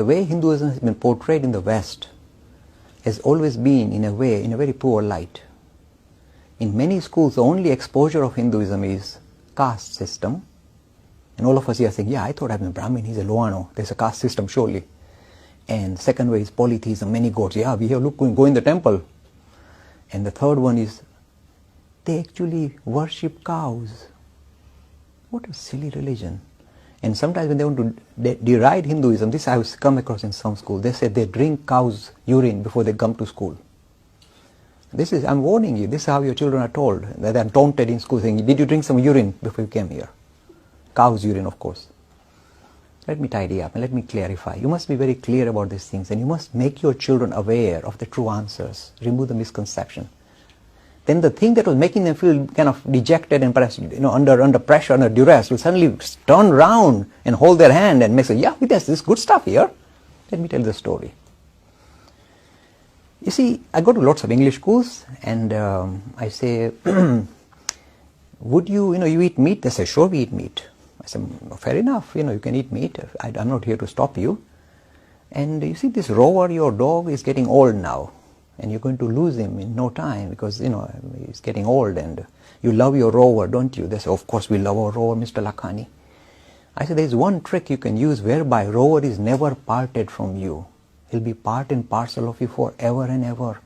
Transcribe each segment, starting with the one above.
the way Hinduism has been portrayed in the West has always been, in a way, in a very poor light. In many schools, the only exposure of Hinduism is caste system. And all of us here saying, yeah, I thought I'm a Brahmin, he's a Loano, there's a caste system surely. And second way is polytheism, many gods. Yeah, we have, look, go in the temple. And the third one is, they actually worship cows. What a silly religion. And sometimes when they want to deride Hinduism, this I have come across in some schools, they say they drink cow's urine before they come to school. This is, I'm warning you, this is how your children are told. That they're taunted in school saying, did you drink some urine before you came here? Cow's urine, of course. Let me tidy up and let me clarify. You must be very clear about these things, and you must make your children aware of the true answers. Remove the misconception. Then the thing that was making them feel kind of dejected and perhaps under pressure, under duress, will suddenly turn around and hold their hand and say, yeah, there's this good stuff here. Let me tell you the story. You see, I go to lots of English schools and I say, would you eat meat? They say, sure, we eat meat. I said, fair enough, you can eat meat. I'm not here to stop you. And you see, this Rover, your dog, is getting old now. And you're going to lose him in no time because, he's getting old and you love your Rover, don't you? They say, of course we love our Rover, Mr. Lakhani. I said, there's one trick you can use whereby Rover is never parted from you. He'll be part and parcel of you forever and ever.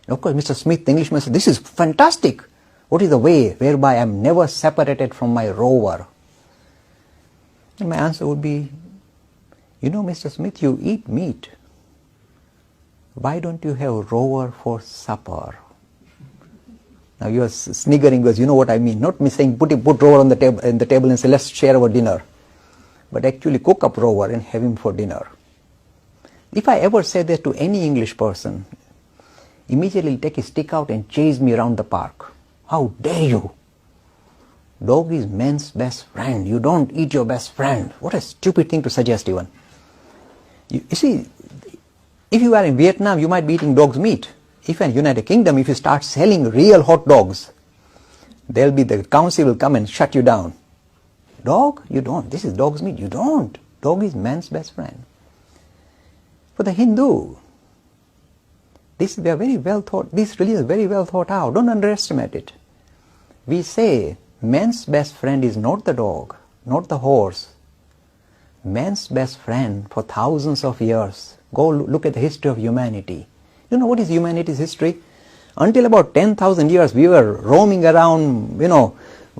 And of course, Mr. Smith, the Englishman, said, this is fantastic. What is the way whereby I'm never separated from my Rover? And my answer would be, Mr. Smith, you eat meat. Why don't you have Rover for supper? Now you are sniggering because you know what I mean. Not me saying put Rover on the table and say let's share our dinner. But actually cook up Rover and have him for dinner. If I ever say that to any English person, immediately he'll take his stick out and chase me around the park. How dare you? Dog is man's best friend. You don't eat your best friend. What a stupid thing to suggest even. You see, if you are in Vietnam, you might be eating dog's meat. If in United Kingdom, if you start selling real hot dogs, the council will come and shut you down. Dog? You don't. This is dog's meat. You don't. Dog is man's best friend. For the Hindu, this religion is very well thought out. Don't underestimate it. We say man's best friend is not the dog, not the horse. Man's best friend for thousands of years. Go look at the history of humanity. You know what is humanity's history? Until about 10,000 years, we were roaming around,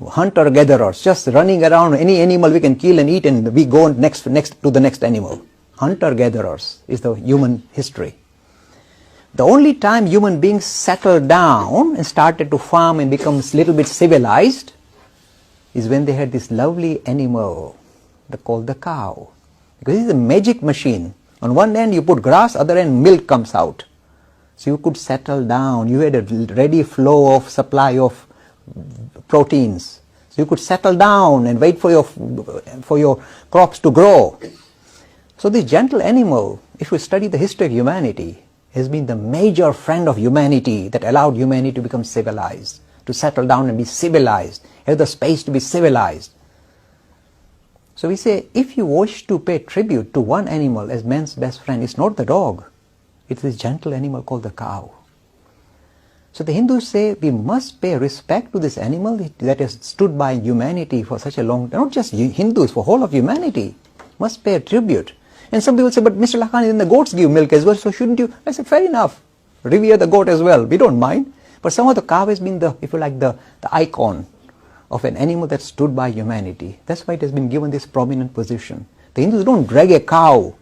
hunter-gatherers, just running around any animal we can kill and eat, and we go next to the next animal. Hunter-gatherers is the human history. The only time human beings settled down and started to farm and become a little bit civilized is when they had this lovely animal called the cow. Because it's a magic machine. On one end you put grass, other end milk comes out. So you could settle down. You had a ready flow of supply of proteins. So you could settle down and wait for your crops to grow. So this gentle animal, if we study the history of humanity, has been the major friend of humanity that allowed humanity to become civilized, to settle down and be civilized, have the space to be civilized. So we say, if you wish to pay tribute to one animal as man's best friend, it's not the dog. It's this gentle animal called the cow. So the Hindus say we must pay respect to this animal that has stood by humanity for such a long time. Not just Hindus, for whole of humanity. Must pay a tribute. And some people say, but Mr. Lakhani, then the goats give milk as well, so shouldn't you? I said, fair enough. Revere the goat as well. We don't mind. But somehow the cow has been the icon of an animal that stood by humanity. That's why it has been given this prominent position. The Hindus don't drag a cow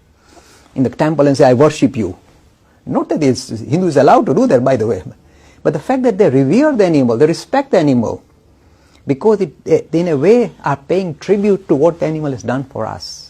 in the temple and say, I worship you. Not that Hindu is allowed to do that, by the way. But the fact that they revere the animal, they respect the animal, because they in a way are paying tribute to what the animal has done for us.